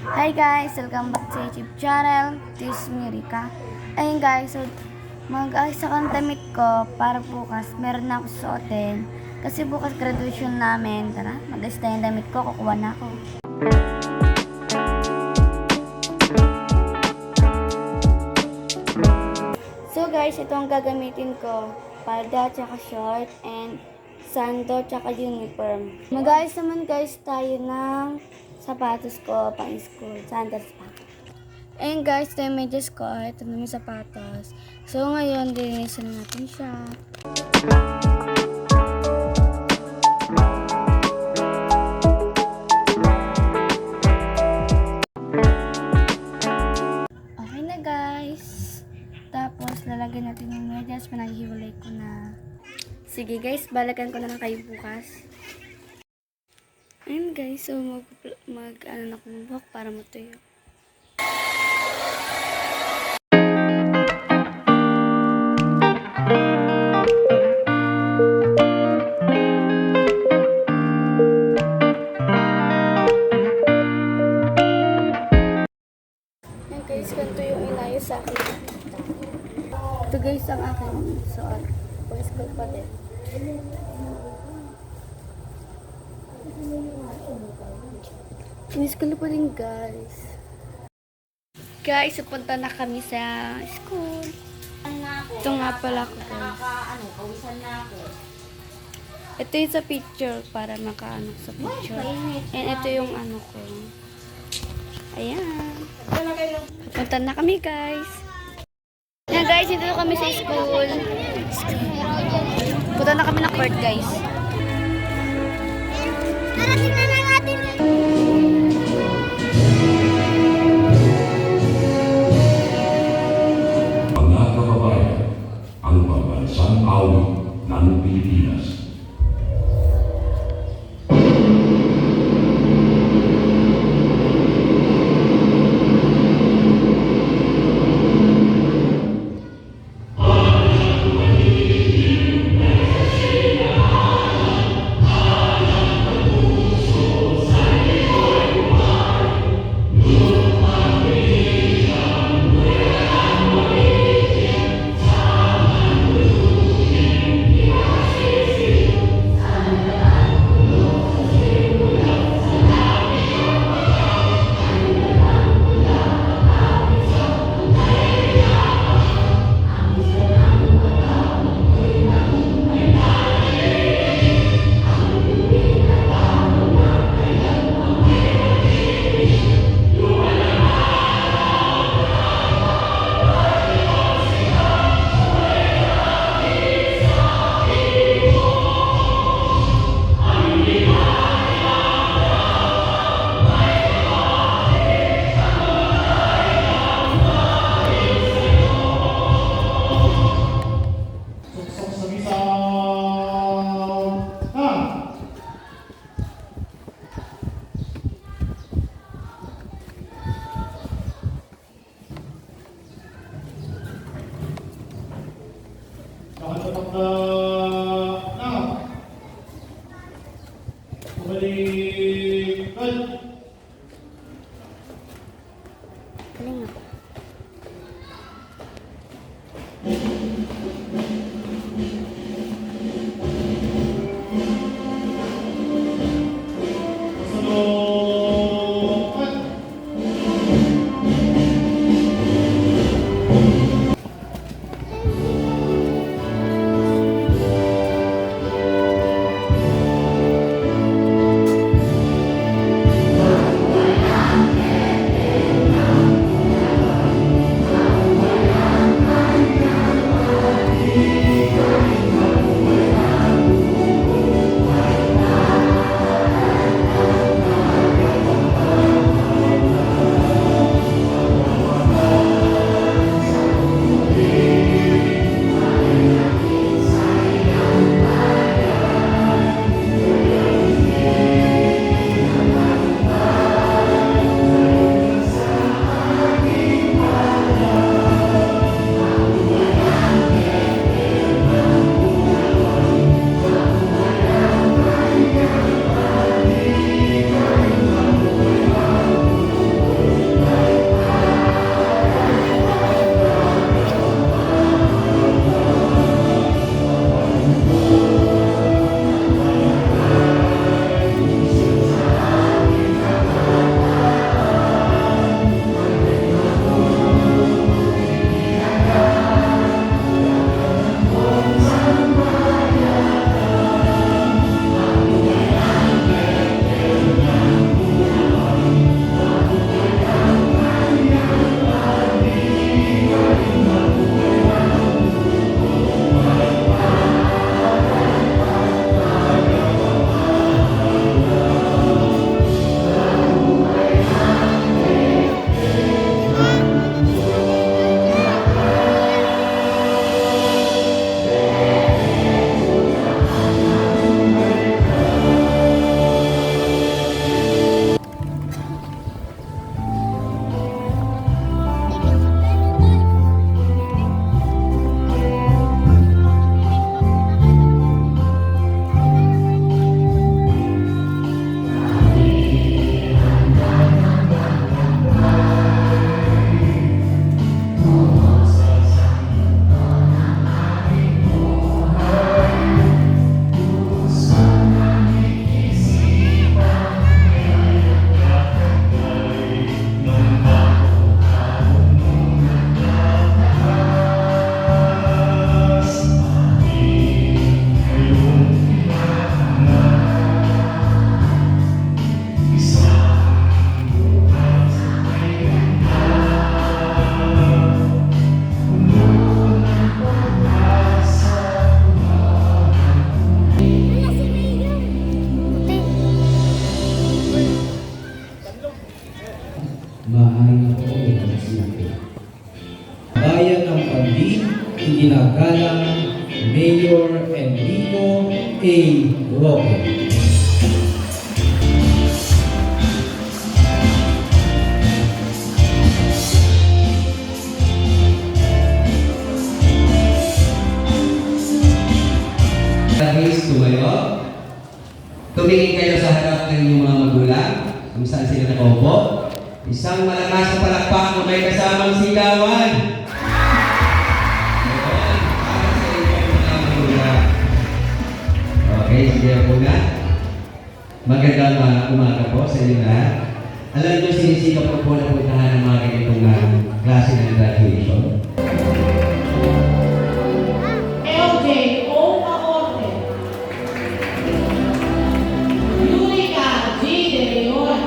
Hi guys! Welcome back sa YouTube channel. This is Mirika. Ayun guys, so mag-ayos ako ng damit ko para bukas meron na ako suotin. Kasi bukas graduation namin. Tara, mag-ayos na yung damit ko. Kukuha na ako. So guys, ito ang gagamitin ko. Palda, tsaka short, and sando, tsaka uniform. Mag-ayos naman guys tayo ng sapatos ko pang school. Sandals pa. And guys, ito yung medyas ko. Ito na yung sapatos. So ngayon, linisin natin siya. Okay na guys. Tapos, lalagyan natin yung medyas. Pinaghiwalay ko na. Sige guys, balakan ko na lang kayo bukas. Ayun guys, so ano na akong buhok para matuyo. Ayun guys, ganito yung inayos sa akin. Ito guys ang aking suot. Pag-school pa din. In-school pa din guys. Guys, pupunta na kami sa school. Ito nga pala ako guys. Ito yung sa picture para makaano sa picture. And ito yung ano ko. Ayan. Pupunta na kami guys. Ayan guys, dito na kami sa school. Punta na kami ng court guys. Narating na natin. Mga kababayan, ang pambansang awit ng Pilipinas. Galing ako. Maaaring ako ang sinabi. Bayan ng Pandi, iginagalang Mayor Enrico A. Roque. Guys, tumayo. Tumingin kayo sa harap ng inyong mga magulang kung saan sila nakaupo. Isang malakas na palakpak na may kasamang sigawan. Ayun, para sa inyong mga magulang. Okay, sige po na. Magandang umaga po sa inyo lahat. Alam niyo, sinisikap ko po na puntahan ng mga ganitong klase ng graduation. LJ O. Maorte, Yurika G. De Leon,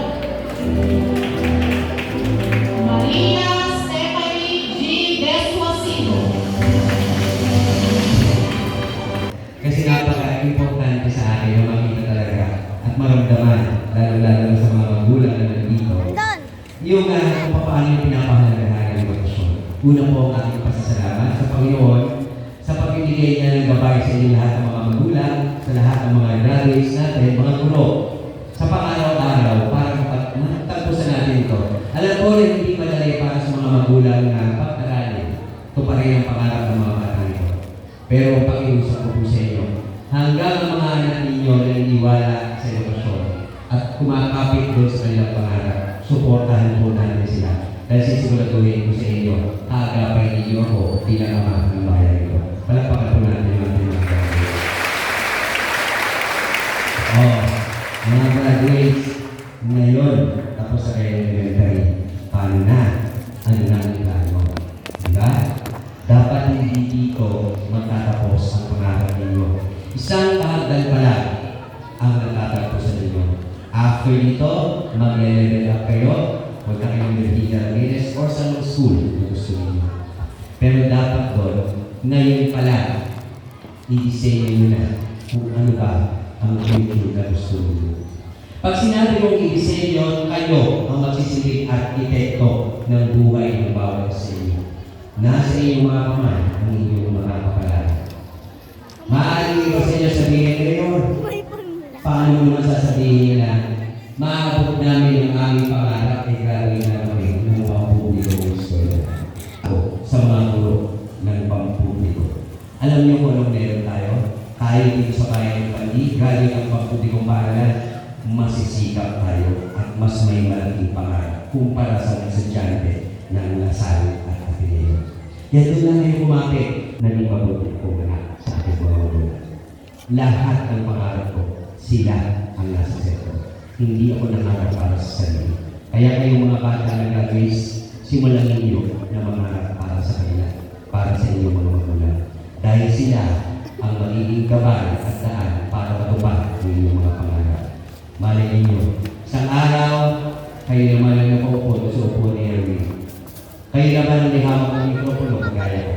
Maria Stephanie G. Deswasido. Kasi napaka-importante sa akin na makita talaga at maramdaman, lalo-lalo na sa mga magulang na nandito, yung kung paano yung pinapahalagahan ng edukasyon. Una po ang aking pasasalamat sa Panginoon sa pagbibigay niya ng gabay sa inyo lahat ng mga magulang, sa lahat ng mga graduates natin, mga guro, sa pang-araw-araw para matagpusan natin ito. Alam ko rin hindi madali para sa mga magulang na pag-aralin. Ito pa rin ang pangarap ng mga bata nito. Pero pakiusap ko po sa inyo, hanggang ang mga anak ninyo na naniwala sa edukasyon at kumakapit doon sa kanilang pangarap, suportahan po natin sila. Dahil sisiguraduhin ko sa inyo, aagapay ninyo ako bilang ama ng bayan ito. Palakpakan po natin yung ating mga graduates. Mga graduates, ngayon, tapos sa kayo elementary, paano na? Ano na ang plano? Diba? Dapat hindi dito magtatapos ang pangarap ninyo. Isang kahagdan pala ang natatapos sa inyo. After nito, mag-level up kayo, huwag na kayong medical minutes or sa school na gusto ninyo. Pero dapat doon, ngayon pala, i-design nyo na kung ano ba ang future na gusto ninyo. Pag sinabi mong i-design kayo ang magsisilbing arkitekto ng buhay ng bawat sa inyo. Nasa inyong mga kamay ang inyong mga kapalaran. Maaaring ko sa inyo sabihin ngayon, paano mo naman sasabihin na maabot namin ang aming pangarap ay gagawin na kami ng mga publikong eskwela o sa mga guro ng pampubliko. Alam niyo kung anong meron tayo? Tayo dito sa bayan ng Pandi, galing ang pampublikong paaralan, masisikap tayo at mas may malaking pangarap kumpara sa mga estudyante ng Lasal at Ateneo. Yan doon lang kayo kumapit, naging mabuti po na sa ating mga magulang. Lahat ng pangarap ko, sila ang nasa sektor. Hindi ako nangarap para sa sarili. Kaya kayong mga bata na graduates, simulan ninyo na mangarap para sa kanila, para sa inyong mga magulang. Dahil sila ang magiging gabay at daan para matupad ang inyong mga pangarap. Malay ninyo, isang araw, kayo naman ang nakaupo sa upo ni Erwin. Kayo naman ang hawak ng mikropono, kagaya ko.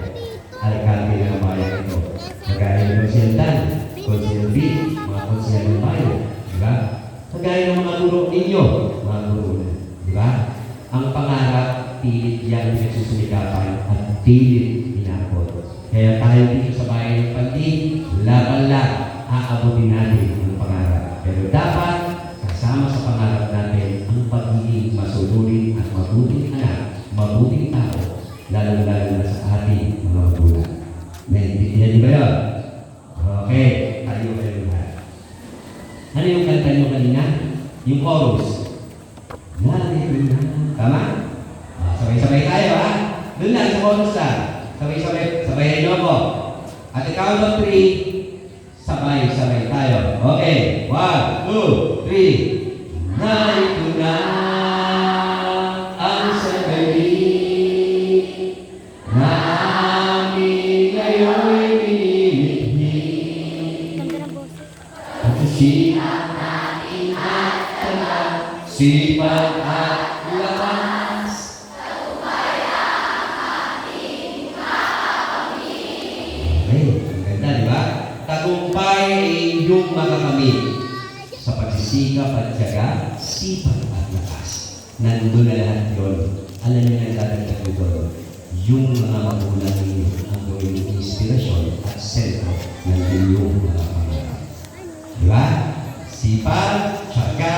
Alkalde ng bayan ito. Kagaya ng Konsyeltan, Konsyel B, mga konsyel ng bayan. Diba? Kagaya ng mga guro ninyo, mga guro na. Diba? Ang pangarap, pilit yan nagsusumikapan at pilit inakot. Kaya tayo dito sa bayan ng Pandi, laban lang, aabutin natin ang pangarap. Pero dapat, kasama sa pangarap natin ang pagiging masunurin at mabuting anak, mabuting tao, lalo-lalo na sa ating mga magulang. Naintindihan niyo ba yun? Okay, tayo kayo lahat. Ano yung kanta niyo kanina? Yung chorus. Narito na. Tama? Sabay-sabay tayo ha? Doon lang sa chorus lang. Sabay-sabay. Sabayan niyo ako. At the count of 3, sabay-sabay tayo. Okay. 1, 2, 3. Narito na ang sandali na aming ngayon'y binibigay. Sipag natin at talag, sipag at lakas. Okay, ang ganda, di ba? Tagumpay ay inyong makakamit sa pagsisikap at tiyaga, sipag at lakas. nandun na lahat yun. Alam niyo na dadagdag ko doon, yung mga magulang ninyo ang gawin ng inspirasyon at sentro ng inyong mga pangarap. Di ba? Sipag, tiyaga,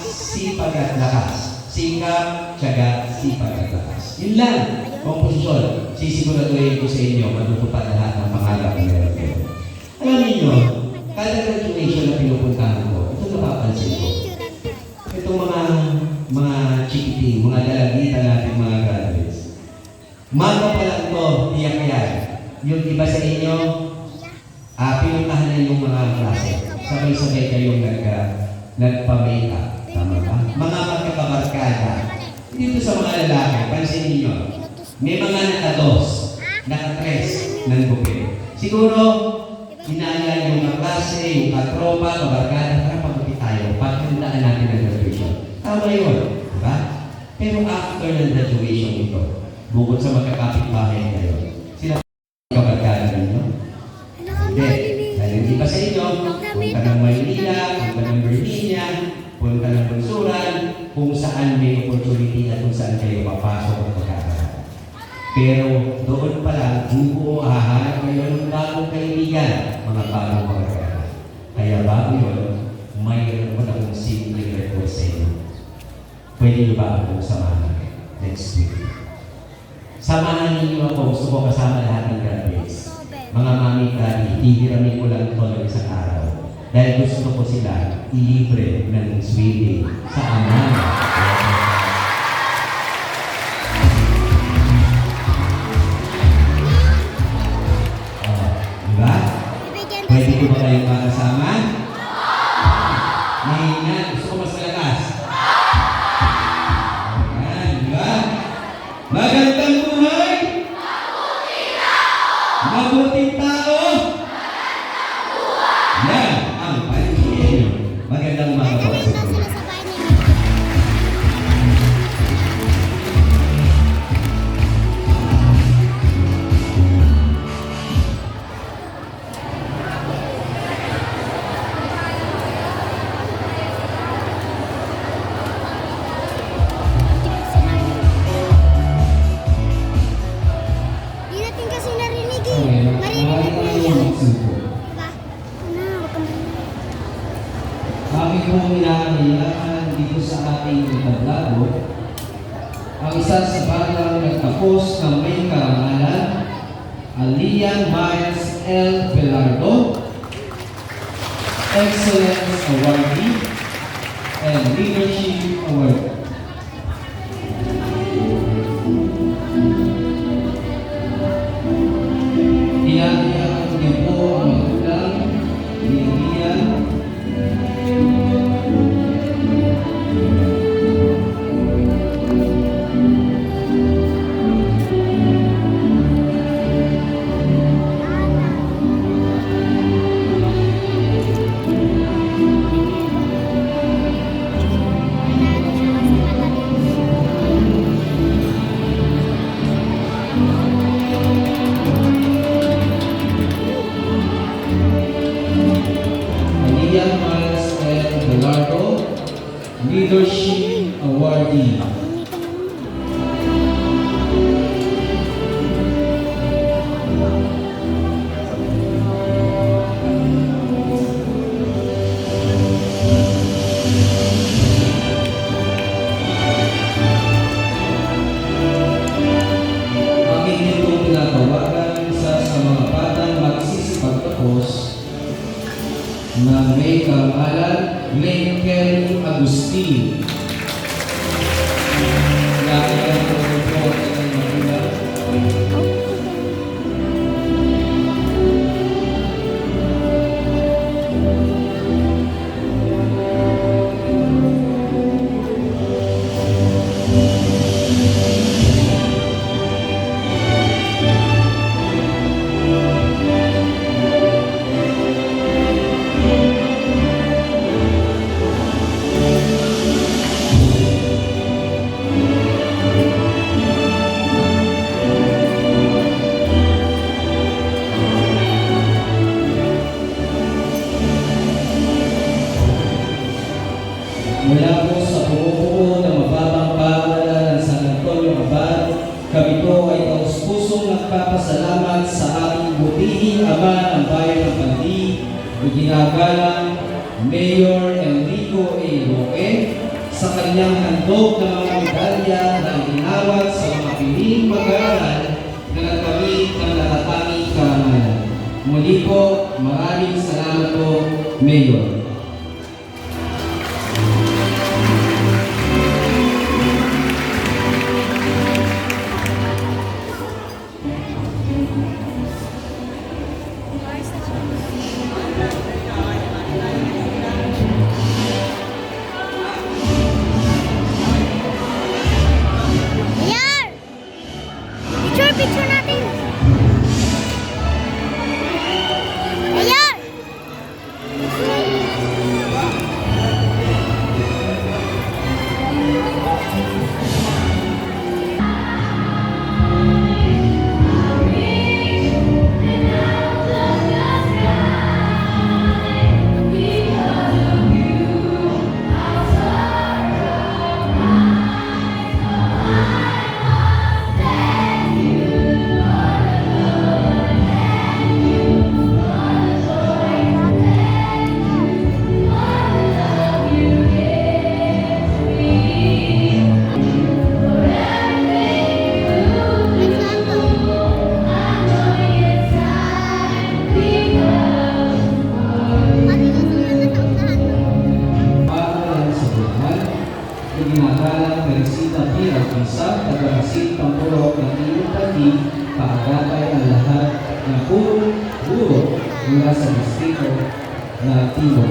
sipag at lakas. Sikap, tiyaga, sipag at lakas. Yun lang. Komposisyon. Sisiguraduhin ko sa inyo, matutupad lahat ng pangarap na meron kayo. Alam niyo, kada graduation na pinupuntahan ko, ito napapansin ko. Itong mga chikiting, mga dalagitan natin mga graduates. Maga pa lang ito, tiyak yan. Yung iba sa inyo, pinuntahan na yung mga klase. Sabay-sabay kayong nagpa-makeup. Tama ba? Mga magkakabarkada. Dito sa mga lalaki, pansin niyo, may mga nakados, nakatres ng gupit. Siguro, hinala yung mga klase, yung katropa, kabarkada, para pagbuti tayo, pagkandaan natin ang graduation. Tama yun, di ba? Pero after ng graduation ito, bukod sa magkakapit-bahay kayo, sila kabarkada ninyo? Hindi. Dahil hindi pa sa inyo, punta ng Maynila, punta ng Virginia, punta ng Bunsuran, kung saan may opportunity at kung saan kayo papasok at magkakaroon. Pero doon pa lang, buo hahanap kayo ng bagong kaibigan, mga bagong kabarkada. Kaya bago yun, mayroon ko na kung simple request sa inyo. Pwede nyo ba akong samahan next week? Samahan ninyo ako, gusto ko kasama lahat ng graduates. Mga mami at daddy, hihiramin ko lang ito ng isang araw. Dahil gusto ko sila ilibre ng swimming sa Amman. Diba? Pwede ko ba kayong makasama? Mahina, gusto ko mas malakas. Ayan, diba? Magandang buhay! Mabuting tao! Yan ang paningin. Magandang umaga po sa inyo. Di natin kasi narinig eh. Okay, Marinig na yung yan. magsuko. Diba? Ano, wag ka marinig. Aking pong inahayaan dito sa ating itablado ang isa sa batang nagtapos ng may karangalan, Alian Miles L. Velardo, Excellence Awardee and Leadership Award. Inahayaan niyo po ang magulang ni Alian Ano siya pusong nagpapasalamat sa ating butihing ama ng bayan ng Pandi, iginagalang Mayor Enrico A. Roque, sa kanyang handog ng mga medalya na itinawag sa mga piniling mag-aaral na nagkamit ng natatanging karangalan. Muli po, maraming salamat po, Mayor. Ayan! Picture natin! Ayan! Para sa buwan, iginagalang Teresita P. Alcisa, taga-Asin Pampurok ng Ilong Pandi, paagapay ang lahat ng guro mula sa distrito na Timog.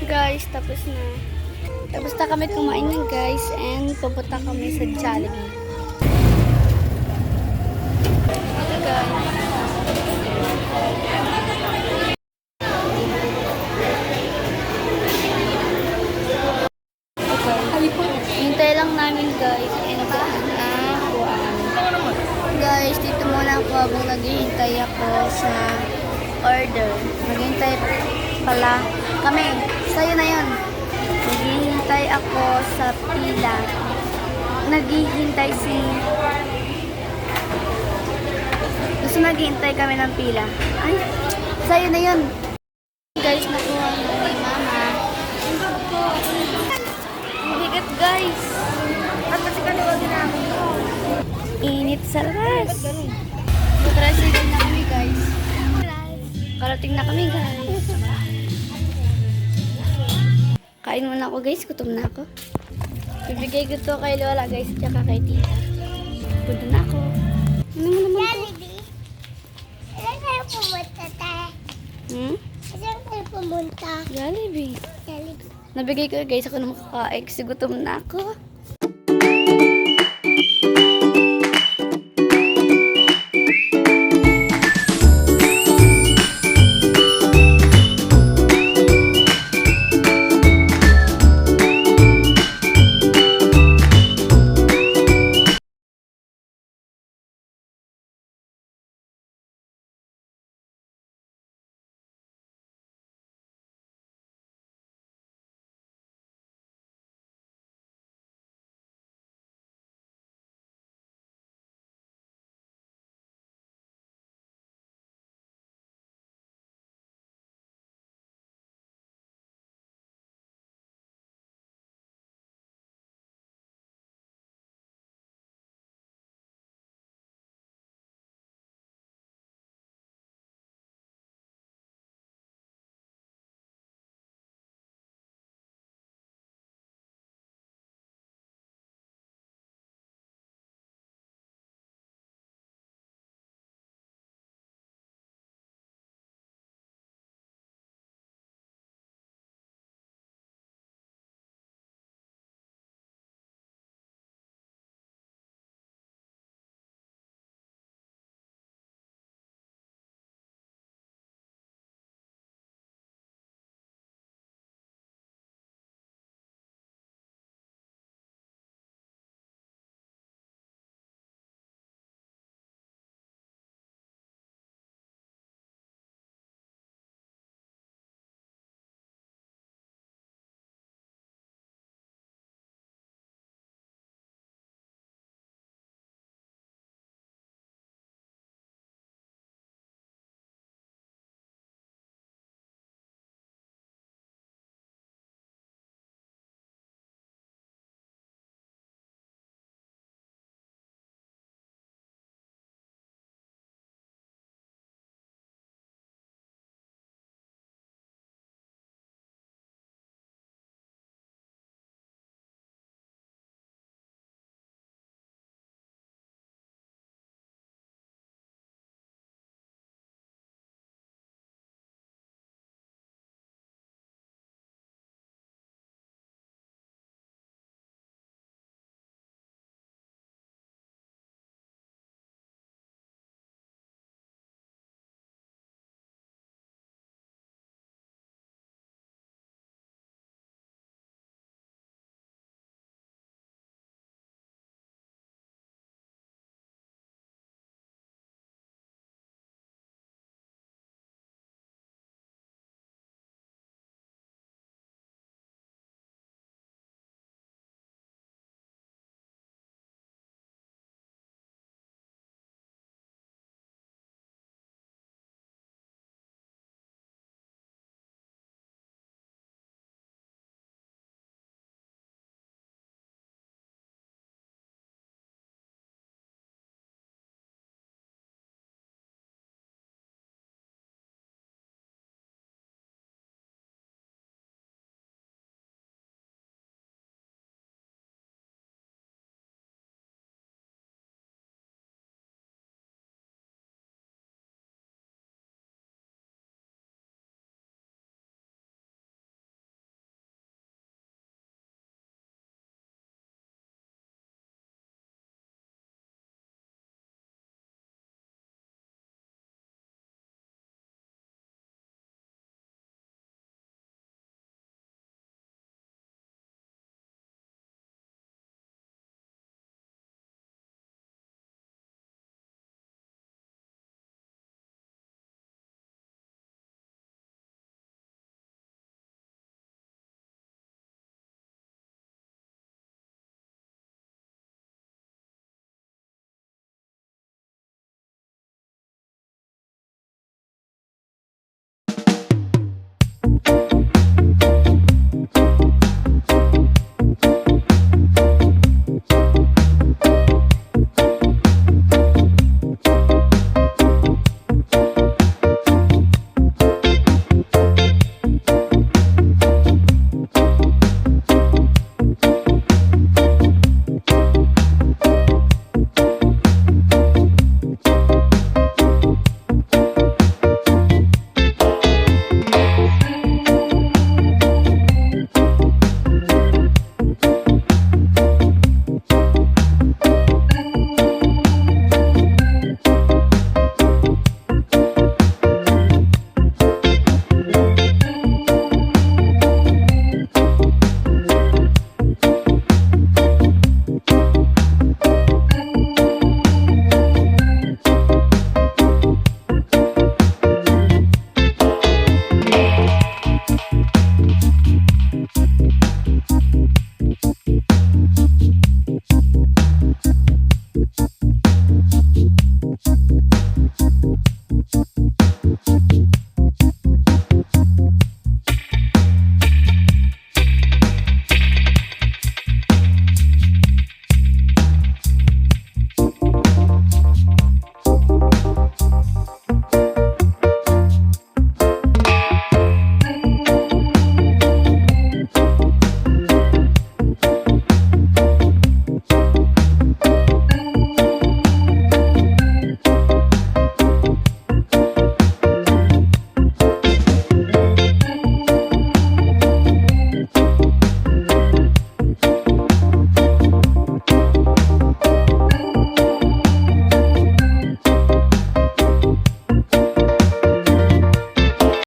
Guys, tapos na. Tapos na kami kumain ng guys and pupunta kami sa Jollibee. Okay guys. Okay. Hintay lang namin guys and guys, dito muna ako habang naghihintay ako sa order. Naghihintay pala kami. Sa'yo na yun. Naghihintay ako sa pila. Naghihintay si... Gusto naghihintay kami ng pila. Ay, sa'yo na yun. Guys, nakuha na ni Mama. Ang bigat guys. At kasi kaniwag namin. Init sa labas. Tricycle na kami guys. Karating na kami guys. Kain muna ako guys, gutom na ako. Bibigay ko to kay Lola guys, tsaka kay Tita. Punta na ako. Ano mo naman to? Jollibee. Saan kayo pumunta, tayo? Saan kayo pumunta? Jollibee. Jollibee. Nabigay ko guys, ako na makakain kasi gutom na ako.